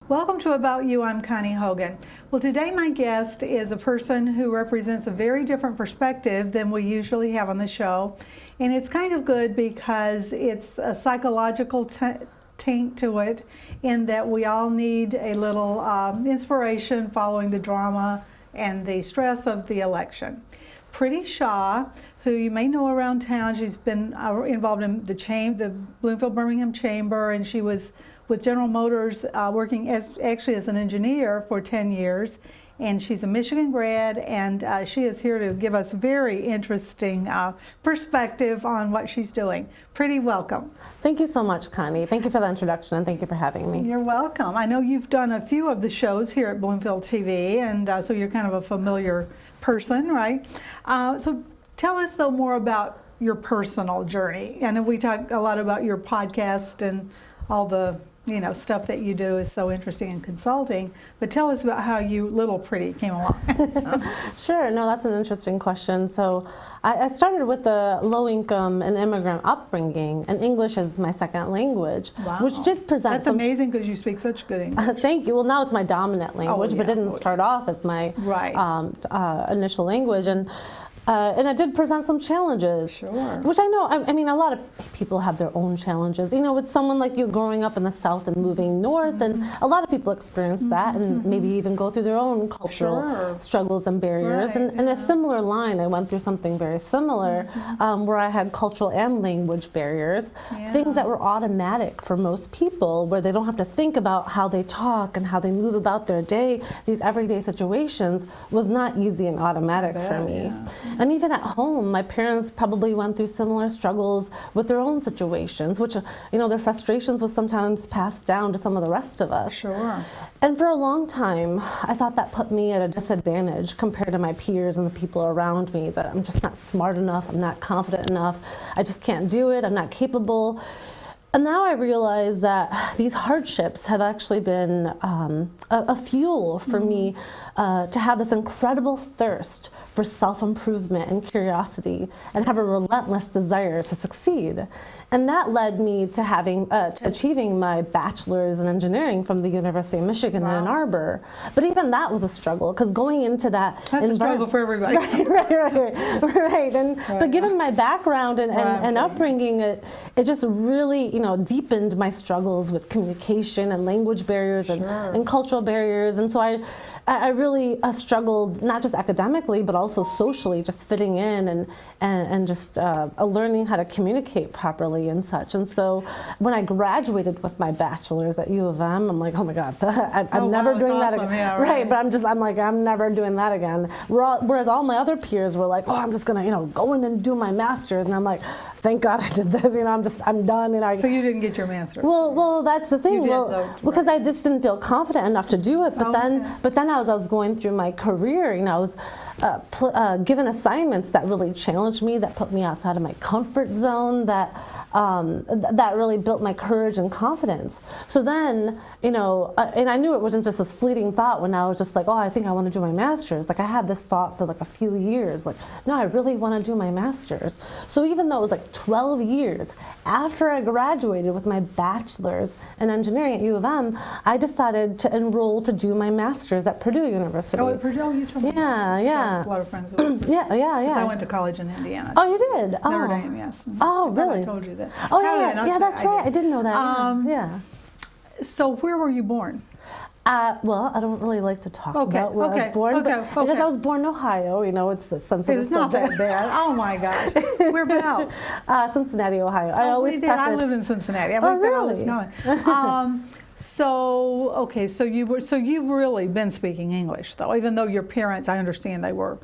Welcome to About You. I'm Connie Hogan. Well, today my guest is a person who represents a very different perspective than we usually have on the show. And it's kind of good because it's a psychological taint to it, in that we all need a little inspiration following the drama and the stress of the election. Priti Shah, who you may know around town, she's been involved in the Bloomfield-Birmingham Chamber, and she was with General Motors working actually as an engineer for 10 years. And she's a Michigan grad, and she is here to give us very interesting perspective on what she's doing. Priti, welcome. Thank you so much, Connie. Thank you for the introduction, and thank you for having me. You're welcome. I know you've done a few of the shows here at Bloomfield TV, and so you're kind of a familiar person, right? So tell us, though, more about your personal journey. And we talk a lot about your podcast and all the stuff that you do is so interesting in consulting, but tell us about how little Priti came along. Sure, no, that's an interesting question. So I started with a low-income and immigrant upbringing, and English is my second language, Wow. which did present That's amazing because you speak such good English. Thank you. Well, now it's my dominant language, but didn't start off as my initial language. And it did present some challenges, Sure. which I know, I mean, a lot of people have their own challenges. You know, with someone like you growing up in the South and moving north, and a lot of people experience that and maybe even go through their own cultural struggles and barriers. Right, And in a similar line, I went through something very similar where I had cultural and language barriers, things that were automatic for most people, where they don't have to think about how they talk and how they move about their day. These everyday situations was not easy and automatic for me. And even at home, my parents probably went through similar struggles with their own situations, which, their frustrations was sometimes passed down to some of the rest of us. Sure. And for a long time, I thought that put me at a disadvantage compared to my peers and the people around me, that I'm just not smart enough, I'm not confident enough, I just can't do it, I'm not capable. And now I realize that these hardships have actually been a fuel for me to have this incredible thirst for self-improvement and curiosity, and have a relentless desire to succeed. And that led me to achieving my bachelor's in engineering from the University of Michigan in Ann Arbor. But even that was a struggle, because going into that That's a struggle for everybody. Right. But given my background and upbringing, it just really deepened my struggles with communication and language barriers and cultural barriers. And so I really struggled, not just academically, but also socially, just fitting in and just learning how to communicate properly and such. And so when I graduated with my bachelor's at U of M, I'm like, oh my God, I'm never doing that again. Yeah, right. But I'm like, I'm never doing that again. Whereas all my other peers were like, oh, I'm just gonna, go in and do my master's. And I'm like, thank God I did this. I'm done. So you didn't get your master's? Well, that's the thing. Because I just didn't feel confident enough to do it. But then I was going through my career, I was given assignments that really challenged me, that put me outside of my comfort zone, that really built my courage and confidence. So then, and I knew it wasn't just this fleeting thought when I was just like, oh, I think I want to do my master's. Like, I had this thought for like a few years, like, no, I really want to do my master's. So even though it was like 12 years after I graduated with my bachelor's in engineering at U of M, I decided to enroll to do my master's at Purdue University. Oh, at Purdue, you told me. Yeah. I have a lot of friends who yeah. I went to college in Indiana. Oh, you did? Notre Dame, yes. Oh, really? I told you that. Oh, yeah, that's right. I didn't know that. Yeah. So where were you born? Well, I don't really like to talk about where I was born, because I was born in Ohio. It's a sensitive It's not subject. that bad. Oh my gosh. Whereabouts? Cincinnati, Ohio. I lived in Cincinnati. I've always been all this knowledge. So you've really been speaking English, though, even though your parents, I understand they were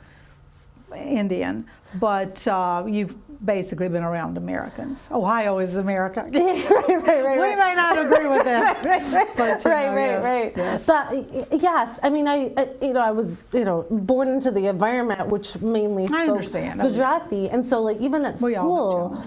Indian, but you've basically been around Americans. Ohio is America. right. We may not agree with that. But, right. Yes. But yes, I mean, I was, born into the environment which mainly spoke Gujarati, and so like even at school,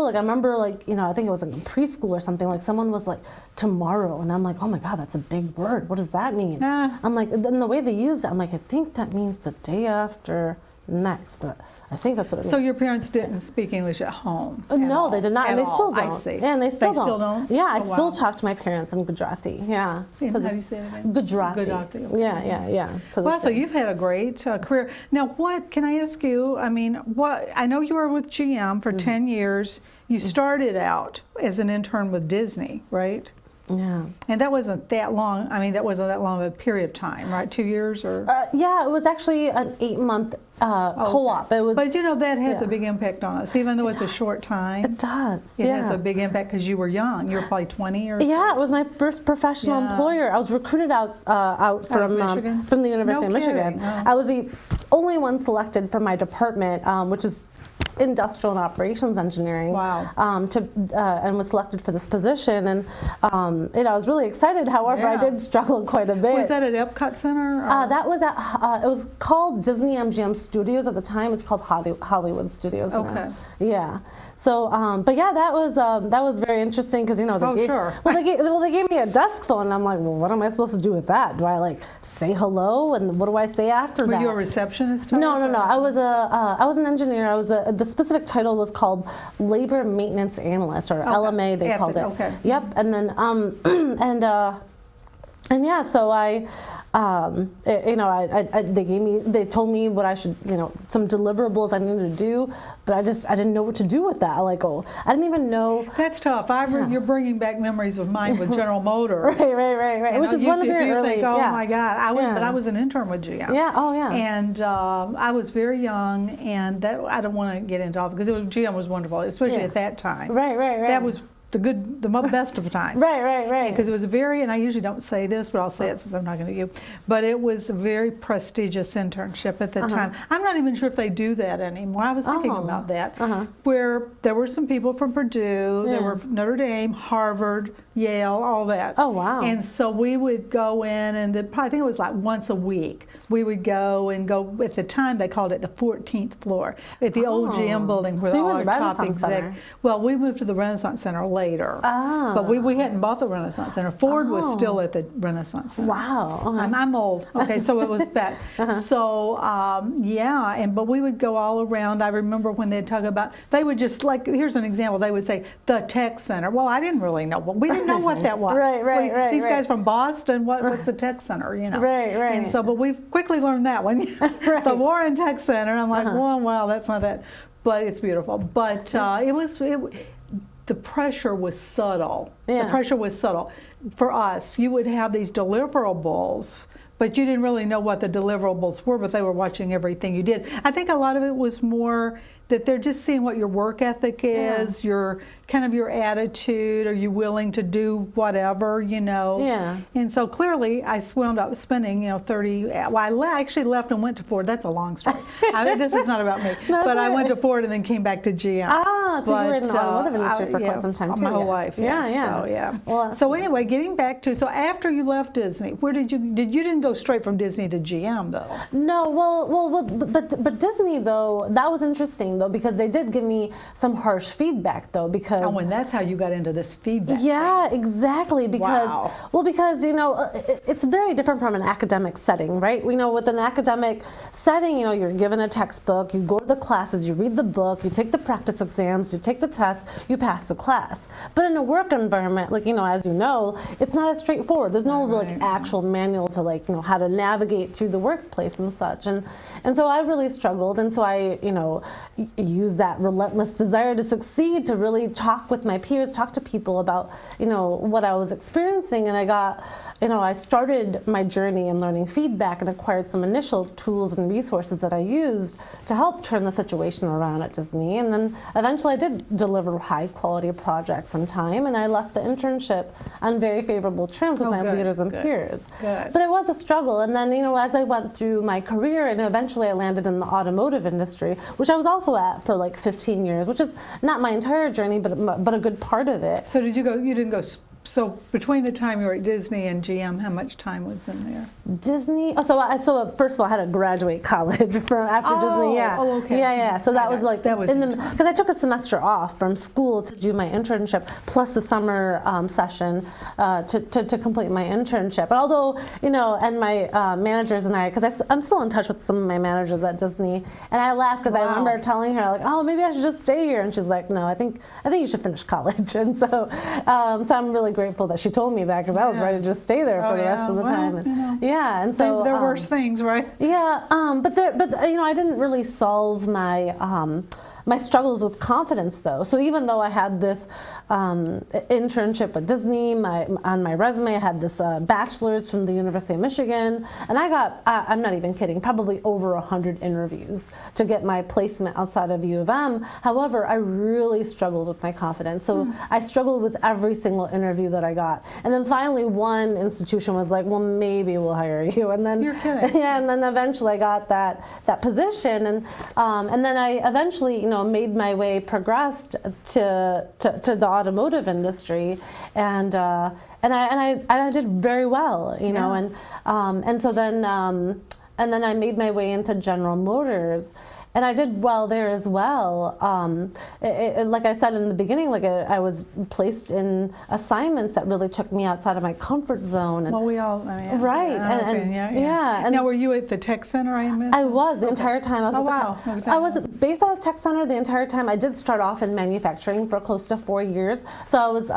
like I remember like I think it was like in preschool or something, like someone was like tomorrow, and I'm like, oh my God, that's a big word. What does that mean? I'm like, then the way they used it, I'm like, I think that means the day after next, but I think that's what it means. So your parents didn't speak English at home? No, they did not, and they still don't. I see. Yeah, and they still don't. Yeah, I Oh, still wow. talk to my parents in Gujarati. Yeah. And So how do you this- say it again? Gujarati. Gujarati, okay. Yeah. Well, so you've had a great career. Now, what can I ask you? I mean, what I know you were with GM for 10 years. You started out as an intern with Disney, right? Yeah. And that wasn't that long. I mean, that wasn't that long of a period of time, right? 2 years or? Yeah, it was actually an 8-month co-op. It was. But you know, that has Yeah. a big impact on us, even though it's a short time. It does. It yeah. has a big impact because you were young. You were probably 20 or Yeah, it was my first professional Yeah. employer. I was recruited out from Michigan? from the University No of Michigan. kidding. Oh. I was the only one selected from my department, which is industrial and operations engineering. Wow. And was selected for this position, and I was really excited. However, I Yeah. did struggle quite a bit. Was that at Epcot Center? Or? That was at, it was called Disney MGM Studios at the time. It's called Hollywood Studios now. Okay. Yeah. So, but yeah, that was very interesting because they gave, sure. they gave me a desk phone, and I'm like, well, what am I supposed to do with that? Do I like say hello, and what do I say after Were that? you a receptionist? type, No. or- I was an engineer. The specific title was called Labor Maintenance Analyst, or LMA they called it. Okay. Yep. And then and yeah, so they told me what I should, some deliverables I needed to do, but I didn't know what to do with that. I didn't even know. That's tough. You're bringing back memories of mine with General Motors. Right. And Which is one of your if you early. think, oh yeah. my God, but I was an intern with GM. Yeah. Oh yeah. And I was very young, and that I don't want to get into all because GM was wonderful, especially at that time. Right. That was the best of times. Right. Because it was and I usually don't say this, but I'll say it since I'm talking to you, but it was a very prestigious internship at the time. I'm not even sure if they do that anymore. I was thinking about that, where there were some people from Purdue, there were Notre Dame, Harvard, Yale, all that. Oh, wow. And so we would go in, and I think it was like once a week, we would go, at the time they called it the 14th floor, at the old GM building where So you all were in our the top Renaissance Center. exec. Well, we moved to the Renaissance Center later. But we hadn't bought the Renaissance Center. Ford was still at the Renaissance Center. Wow. Okay. I'm old. Okay, so it was back. So, but we would go all around. I remember when they'd talk about, they would just, here's an example, they would say, the Tech Center. Well, I didn't really know. We didn't know what that was. Right. These guys from Boston, what's the Tech Center, Right. And so, but we quickly learned that one. The Warren Tech Center. I'm like, well, that's not that. But it's beautiful. But the pressure was subtle. Yeah. The pressure was subtle. For us, you would have these deliverables, but you didn't really know what the deliverables were, but they were watching everything you did. I think a lot of it was more that they're just seeing what your work ethic is, your attitude. Are you willing to do whatever, Yeah. And so clearly I wound up spending, 30, well, I actually left and went to Ford. That's a long story. This is not about me. No, but I okay. went to Ford and then came back to GM. So you were in the automotive industry for quite some time too. My whole life. Yeah. So, yeah. Well, So anyway, getting back to, so after you left Disney, where you didn't go straight from Disney to GM though? No, but Disney though, that was interesting though, because they did give me some harsh feedback though, because Oh, and that's how you got into this feedback. yeah, exactly. Because Wow. because it's very different from an academic setting, right? We know with an academic setting, you're given a textbook, you go to the classes, you read the book, you take the practice exams, you take the tests, you pass the class. But in a work environment, as you know, it's not as straightforward. There's no actual manual to how to navigate through the workplace and such. And so I really struggled, and so I used that relentless desire to succeed to really talk with my peers, talk to people about what I was experiencing, and I got I started my journey in learning feedback and acquired some initial tools and resources that I used to help turn the situation around at Disney. And then eventually I did deliver high quality projects on time, and I left the internship on very favorable terms with my leaders and peers. Good. But it was a struggle. And then, as I went through my career, and eventually I landed in the automotive industry, which I was also at for 15 years, which is not my entire journey, but a good part of it. So you didn't go, so between the time you were at Disney and GM, how much time was in there? Disney. Oh, so first of all, I had to graduate college from after Disney. Yeah. Oh, okay. Yeah. So that was like that was because I took a semester off from school to do my internship, plus the summer session to complete my internship. But although and my managers and I, because I'm still in touch with some of my managers at Disney, and I laughed because I remember telling her like, oh, maybe I should just stay here, and she's like, no, I think you should finish college, and so I'm really grateful that she told me that because I was ready to just stay there for the rest of the time. And, and so there are worse things, right? Yeah, but I didn't really solve my my struggles with confidence though. So even though I had this internship at Disney, on my resume I had this bachelor's from the University of Michigan, and I got, I'm not even kidding, probably over 100 interviews to get my placement outside of U of M. However, I really struggled with my confidence. So I struggled with every single interview that I got. And then finally one institution was like, well, maybe we'll hire you. And then, you're kidding. Yeah, and then eventually I got that position. And then I eventually, made my way, progressed to the automotive industry, and I did very well, and so then I made my way into General Motors. And I did well there as well. Like I said in the beginning, I was placed in assignments that really took me outside of my comfort zone. And, well, we all, right. And now, were you at the tech center? I was the entire time. I was based out of tech center the entire time. I did start off in manufacturing for close to 4 years. So I was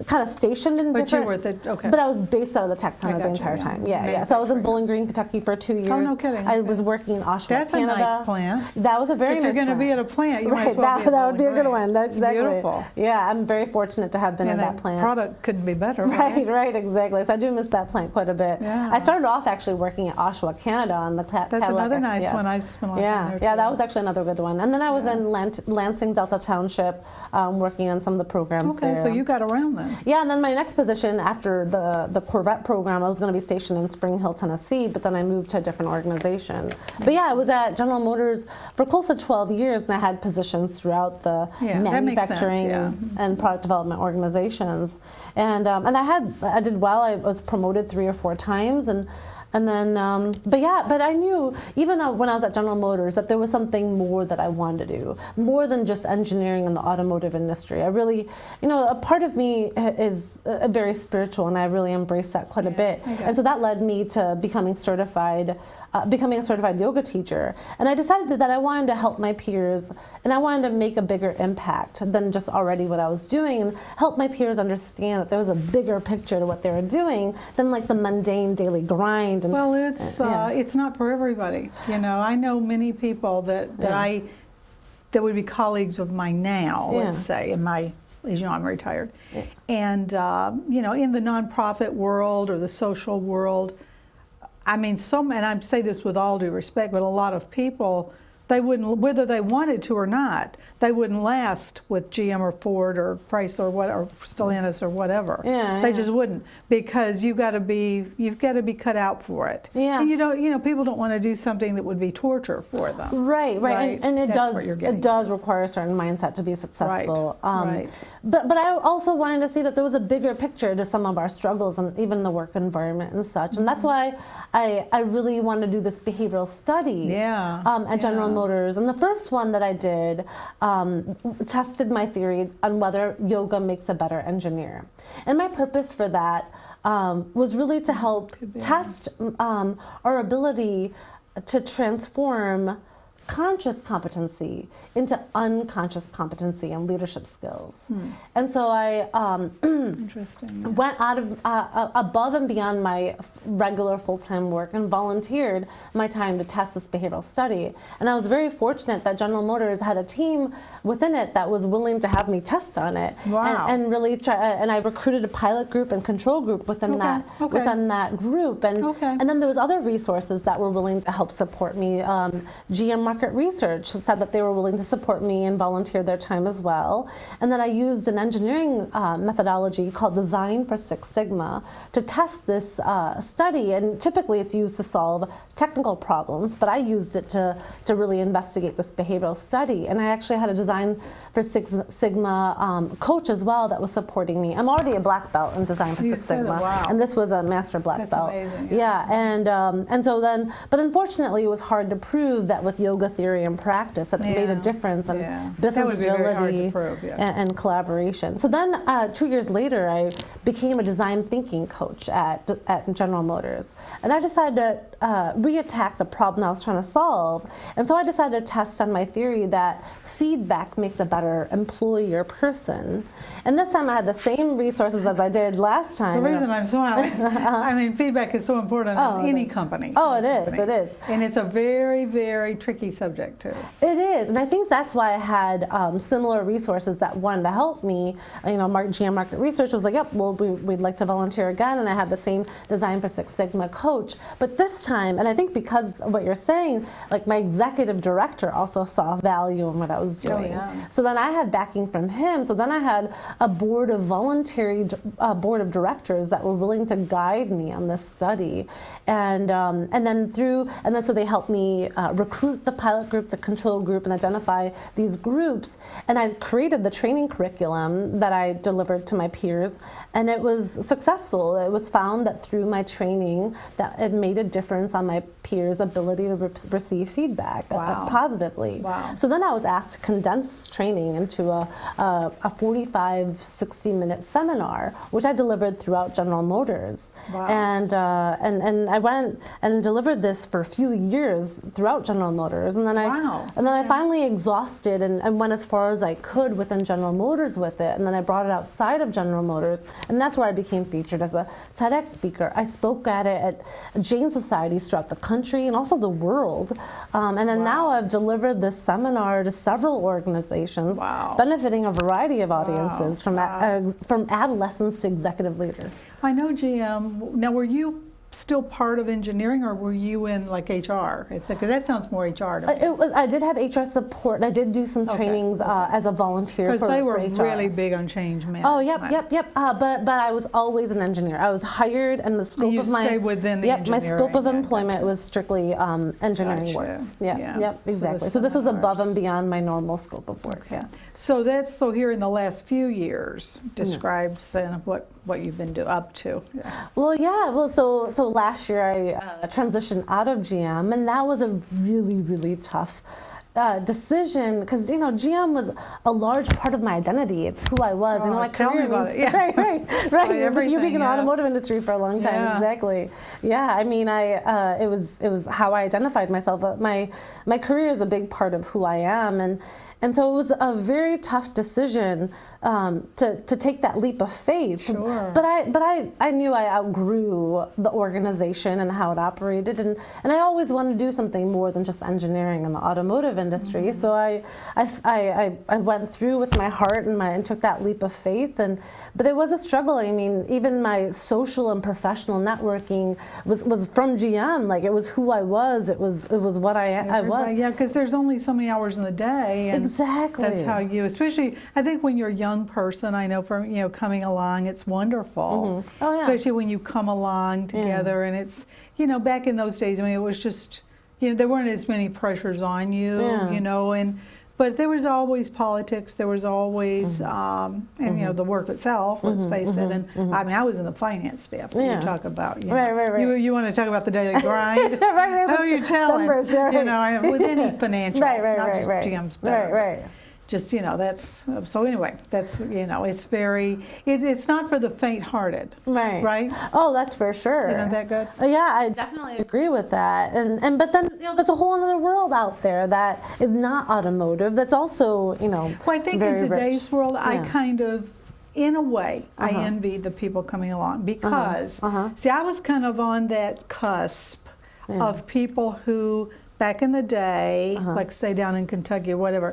kind of stationed in different. But you were at the, But I was based out of the tech center the entire time. Yeah. So I was in Bowling Green, Kentucky for 2 years. Oh, no kidding. I was working in Oshawa, That's Canada. a nice plant. That was a very nice plant. If you're going to be at a plant, you might as well be at that would be a good one. That's exactly. beautiful. Yeah, I'm very fortunate to have been in that plant. The product couldn't be better. Right, exactly. So I do miss that plant quite a bit. Yeah. I started off actually working at Oshawa, Canada on the Cadillac. That's another nice one. I've spent a lot of time there too. Yeah, that was actually another good one. And then I was in Lansing, Delta Township, working on some of the programs there. Okay, so you got around then. Yeah, and then my next position after the Corvette program, I was going to be stationed in Spring Hill, Tennessee, but then I moved to a different organization. But yeah, I was at General Motors for close to 12 years, and I had positions throughout the manufacturing and product development organizations. And I did well. I was promoted 3 or 4 times, and then, but I knew, even when I was at General Motors, that there was something more that I wanted to do, more than just engineering in the automotive industry. I really, a part of me is very spiritual, and I really embrace that quite a bit. And so that led me to becoming a certified yoga teacher. And I decided that I wanted to help my peers, and I wanted to make a bigger impact than just already what I was doing, and help my peers understand that there was a bigger picture to what they were doing than like the mundane daily grind. And, well, it's not for everybody. I know many people that would be colleagues of mine now, let's say, as you know, I'm retired. And, in the nonprofit world or the social world, I mean, and I say this with all due respect, but a lot of people, they wouldn't, whether they wanted to or not, they wouldn't last with GM or Ford or Chrysler or Stellantis or whatever. They just wouldn't, because you've got to be cut out for it. And people don't want to do something that would be torture for them. Right. And it does require a certain mindset to be successful. Right. But I also wanted to see that there was a bigger picture to some of our struggles and even the work environment and such. And that's why I really wanted to do this behavioral study at General Motors. And the first one that I did tested my theory on whether yoga makes a better engineer. And my purpose for that was really to help test our ability to transform conscious competency into unconscious competency and leadership skills. And so I went out of above and beyond my regular full-time work and volunteered my time to test this behavioral study. And I was very fortunate that General Motors had a team within it that was willing to have me test on it. And really try. And I recruited a pilot group and control group within that group. And then there was other resources that were willing to help support me. GM Market Research said that they were willing to support me and volunteer their time as well. And then I used an engineering methodology called Design for Six Sigma to test this study. And typically it's used to solve technical problems, but I used it to really investigate this behavioral study. And I actually had a Design for Six Sigma coach as well that was supporting me. I'm already a black belt in Design for Six Sigma, wow. and this was a master black belt. That's amazing. Yeah, and so then, but unfortunately, it was hard to prove that with yoga theory and practice that it made a difference in business agility and collaboration. So then, 2 years later, I became a design thinking coach at General Motors, and I decided to re-attack the problem I was trying to solve. And so I decided to test on my theory that feedback makes a better employee or person. And this time, I had the same resources as I did last time. The reason I'm smiling, I mean, feedback is so important in any company. Oh, it is. It is. And it's a very, very tricky subject too. It is, and I think that's why I had similar resources that wanted to help me. You know, GM Market Research was like, yep, well, we'd like to volunteer again, and I had the same Design for Six Sigma coach. But this time, and I think because of what you're saying, like my executive director also saw value in what I was doing. Oh, yeah. So then I had backing from him. So then I had a board of voluntary board of directors that were willing to guide me on this study, and then so they helped me recruit the pilot group, the control group, and identify these groups. And I created the training curriculum that I delivered to my peers, and it was successful. It was found that through my training that it made a difference on my peers' ability to receive feedback positively. Wow. So then I was asked to condense training into a 45, 60-minute seminar, which I delivered throughout General Motors. Wow. And I went and delivered this for a few years throughout General Motors, and then I finally exhausted and went as far as I could within General Motors with it, and then I brought it outside of General Motors, and that's where I became featured as a TEDx speaker. I spoke at it at Jane societies throughout the country and also the world, and then now I've delivered this seminar to several organizations, benefiting a variety of audiences from adolescents to executive leaders. I know GM. Now, were you still part of engineering, or were you in like HR? Because that sounds more HR to me. I did have HR support. I did do some trainings as a volunteer because they were HR. really big on change management. Oh, yep. But I was always an engineer. I was hired, and the scope of my stayed within the my engineering. scope of employment was strictly engineering work. Yep, exactly. So this was above and beyond my normal scope of work. Okay. So here in the last few years, describes what you've been up to. Yeah. Well, so last year I transitioned out of GM, and that was a really, really tough decision, because GM was a large part of my identity. It's who I was. My tell career me about it. Yeah. Right. With you being in the automotive industry for a long time, exactly. Yeah, I mean, it was how I identified myself. My career is a big part of who I am, and so it was a very tough decision to take that leap of faith. Sure. But I knew I outgrew the organization and how it operated, and I always wanted to do something more than just engineering in the automotive industry. So I went through with my heart and took that leap of faith, but it was a struggle. I mean, even my social and professional networking was from GM. Like, it was who I was. It was what I was. Yeah, because there's only so many hours in the day, and exactly. That's how especially I think when you're a young person, I know from coming along, it's wonderful. Mm-hmm. Oh, yeah. Especially when you come along together, and it's back in those days. I mean, it was just there weren't as many pressures on you, but there was always politics. There was always the work itself. Let's face it. And I mean, I was in the finance staff, so you talk about right. You want to talk about the daily grind? right. Oh, you're telling. Numbers, with any financial, not just GM's better. Right. Just that's so anyway. That's it's very it's not for the faint-hearted. Right. Oh, that's for sure. Isn't that good? Yeah, I definitely agree with that. And but then there's a whole other world out there that is not automotive. That's also Well, I think in today's world, I kind of, in a way, I envy the people coming along because see, I was kind of on that cusp of people who. Back in the day, like say down in Kentucky or whatever,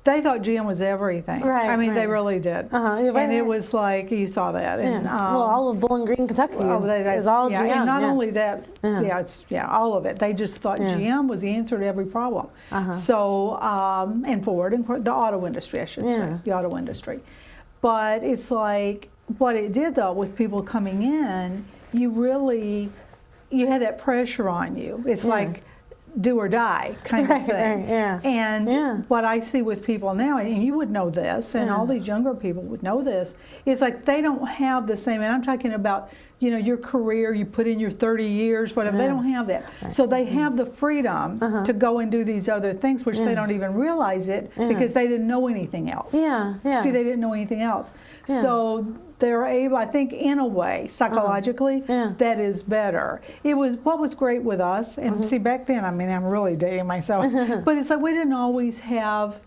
they thought GM was everything. Right, I mean, right. they really did. And it was like, you saw that. And, well, all of Bowling Green, Kentucky is all GM. And not only that, it's all of it. They just thought GM was the answer to every problem. So, and Ford, and the auto industry, I should say, the auto industry. But it's like, what it did though, with people coming in, you had that pressure on you. It's like, do or die kind of thing. And what I see with people now, and you would know this, and all these younger people would know this, it's like they don't have the same, and I'm talking about, you know, your career, you put in your 30 years, whatever, they don't have that. So they have the freedom to go and do these other things, which they don't even realize it because they didn't know anything else. See, they didn't know anything else. So they're able, I think, in a way, psychologically, that is better. It was, what was great with us, and see, back then, I mean, I'm really dating myself, but it's like we didn't always have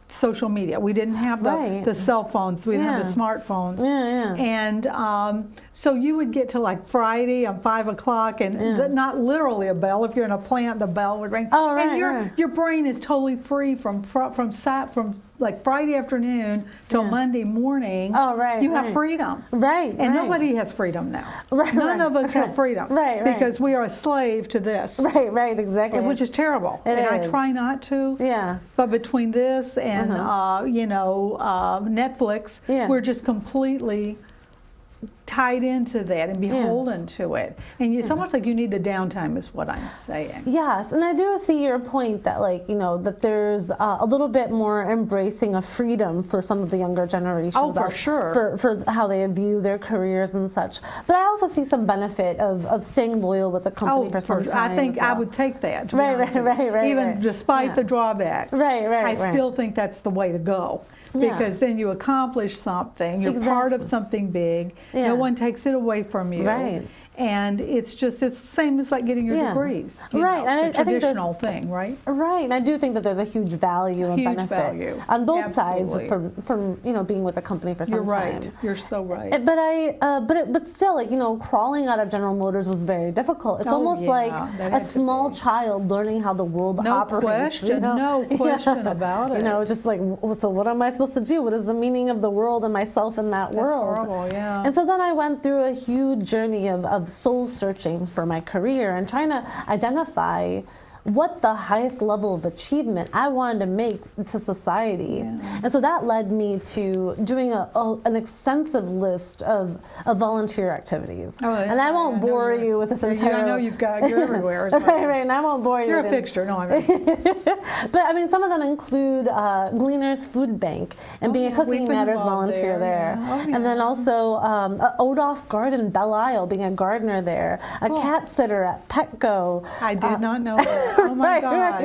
social media. We didn't have the cell phones. We didn't have the smartphones. And so you would get to like Friday on 5 o'clock, and not literally a bell. If you're in a plant, the bell would ring. And your brain is totally free from like Friday afternoon till Monday morning. You have freedom. And nobody has freedom now. None of us have freedom. Because we are a slave to this. Exactly. Which is terrible. It is. I try not to. But between this and you know, Netflix, we're just completely tied into that and beholden to it. And it's almost like you need the downtime is what I'm saying. Yes, and I do see your point that, like, you know, that there's a little bit more embracing of freedom for some of the younger generations. Oh, for sure. For how they view their careers and such. But I also see some benefit of staying loyal with the company for some time. I think I would take that, to be honest with you. Even despite the drawbacks. I still think that's the way to go. Because then you accomplish something, you're part of something big, no one takes it away from you. And it's just, it's the same as like getting your degrees. You know, and the traditional thing, right? And I do think that there's a huge value and benefit on both sides from you know, being with a company for some time. You're right. You're so right. But still, like, you know, crawling out of General Motors was very difficult. It's almost like a small child learning how the world operates. No question about it. You know, just like, so what am I supposed to do? What is the meaning of the world and myself in that world? That's horrible, And so then I went through a huge journey of soul searching for my career and trying to identify what the highest level of achievement I wanted to make to society. And so that led me to doing an extensive list of volunteer activities. And I won't bore you with this entire... I know you're everywhere. And I won't bore you. You're a fixture. No, I'm not. But I mean, some of them include Gleaner's Food Bank and being a Cooking Matters volunteer there. And then also Odoff Garden, Belle Isle, being a gardener there. A cat sitter at Petco. I did not know that. Oh my God.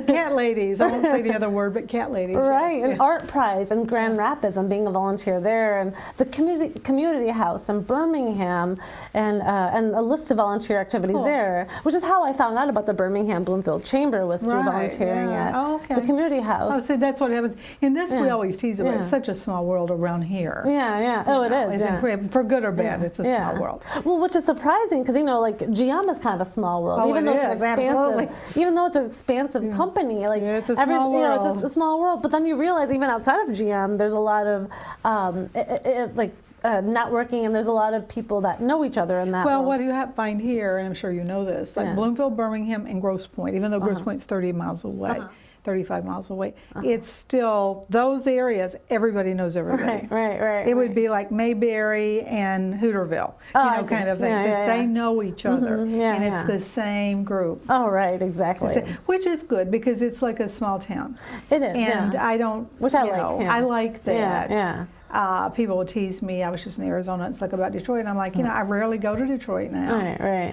Cat ladies. I won't say the other word, but cat ladies. And Art Prize in Grand Rapids and being a volunteer there, and the community house in Birmingham, and a list of volunteer activities there, which is how I found out about the Birmingham Bloomfield Chamber, was through volunteering at the community house. Oh, see, that's what happens. In this, we always tease about it's such a small world around here. Oh, it is. It's for good or bad, it's a small world. Well, which is surprising because, you know, like GM is kind of a small world. Even though it's absolutely. Even though it's an expansive company, like it's a small world. You know, it's a small world. But then you realize even outside of GM, there's a lot of networking, and there's a lot of people that know each other in that. Well, what you find here, and I'm sure you know this, like Bloomfield, Birmingham, and Grosse Pointe. Even though Grosse Pointe's 30 miles away. 35 miles away. It's still, those areas, everybody knows everybody. It would be like Mayberry and Hooterville, you know, kind of thing, because they know each other, and it's the same group. Exactly. Which is good, because it's like a small town. It is, and I don't, which I like. I like that. People will tease me. I was just in Arizona. It's like about Detroit, and I'm like, you know, I rarely go to Detroit now.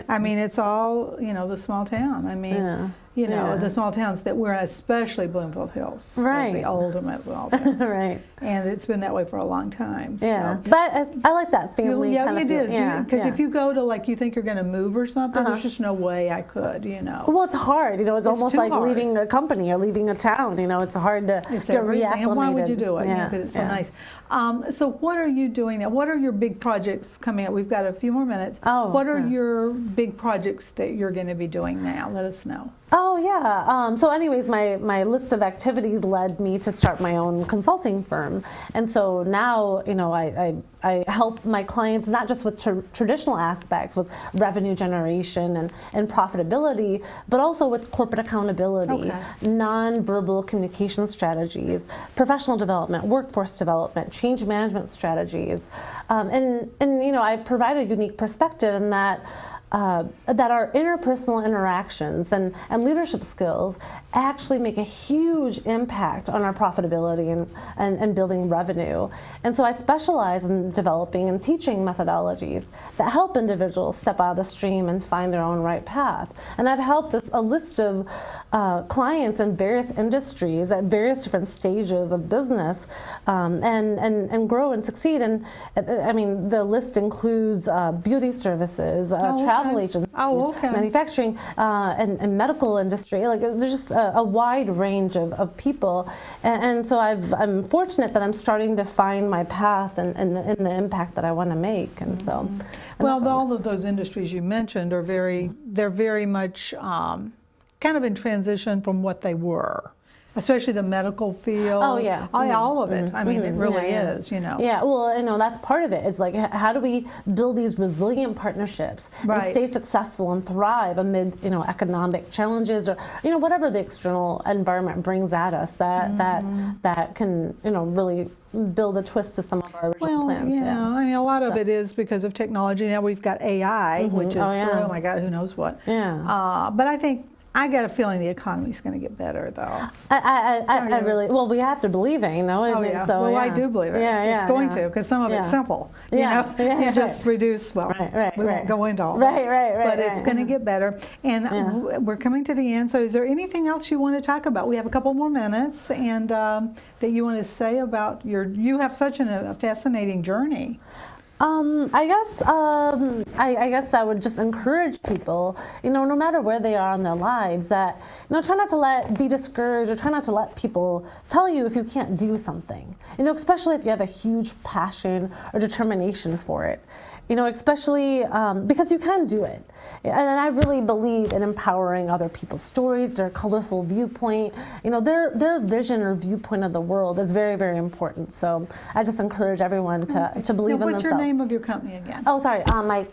I mean, it's all, you know, the small town. I mean, you know, the small towns that we're in, especially Bloomfield Hills. The ultimate small town. And it's been that way for a long time. So. But I like that family kind of it is. Because if you go to, like, you think you're going to move or something, there's just no way I could, you know. Well, it's hard. You know, it's almost like leaving a company or leaving a town. You know, it's hard to get reacclimated. And why would you do it? Because it's so nice. So what are you doing now? What are your big projects coming up? We've got a few more minutes. What are your big projects that you're going to be doing now? Let us know. Oh yeah. So anyways, my list of activities led me to start my own consulting firm. And so now, I help my clients not just with traditional aspects, with revenue generation and profitability, but also with corporate accountability, non-verbal communication strategies, professional development, workforce development, change management strategies. And I provide a unique perspective in that our interpersonal interactions and leadership skills actually make a huge impact on our profitability and building revenue. And so I specialize in developing and teaching methodologies that help individuals step out of the stream and find their own right path. And I've helped a list of clients in various industries at various different stages of business and grow and succeed. And the list includes beauty services, travel agencies, manufacturing, and medical industry. Like there's just a wide range of people, and so I'm fortunate that I'm starting to find my path and the impact that I want to make. And so, all of those industries you mentioned are very much kind of in transition from what they were. Especially the medical field. Oh yeah, all of it. I mean, it really is. Yeah, well, that's part of it. It's like, how do we build these resilient partnerships and stay successful and thrive amid economic challenges or whatever the external environment brings at us that can really build a twist to some of our original plans. A lot of it is because of technology. Now we've got AI, which is oh my God, who knows what. Yeah. But I got a feeling the economy's going to get better, though. I really, we have to believe it, So, I do believe it. It's going to, because some of it's simple. You just reduce, we won't go into all that. But it's going to get better. And we're coming to the end, so is there anything else you want to talk about? We have a couple more minutes, and that you want to say about you have such a fascinating journey. I guess I would just encourage people, no matter where they are in their lives, that try not to be discouraged, or try not to let people tell you if you can't do something. Especially if you have a huge passion or determination for it. Especially because you can do it. And I really believe in empowering other people's stories, their colorful viewpoint. Their vision or viewpoint of the world is very, very important. So I just encourage everyone to believe in themselves. What's your name of your company again? Oh, sorry.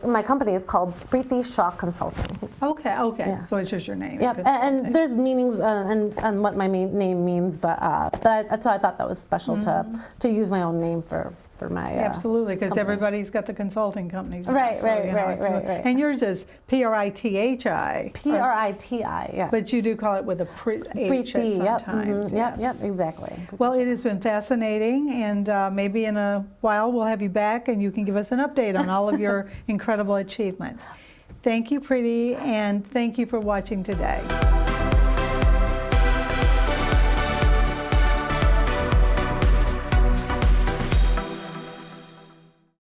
My company is called Priti Shah Consulting. Okay. Yeah. So it's just your name. Yep. And there's meanings and what my name means, but that's why I thought that was special to use my own name for my absolutely, because everybo's got the consulting companies. Right. And yours is Priti. Priti, yeah. But you do call it with a H sometimes. Yep, exactly. Well, it has been fascinating, and maybe in a while we'll have you back and you can give us an update on all of your incredible achievements. Thank you, Priti, and thank you for watching today.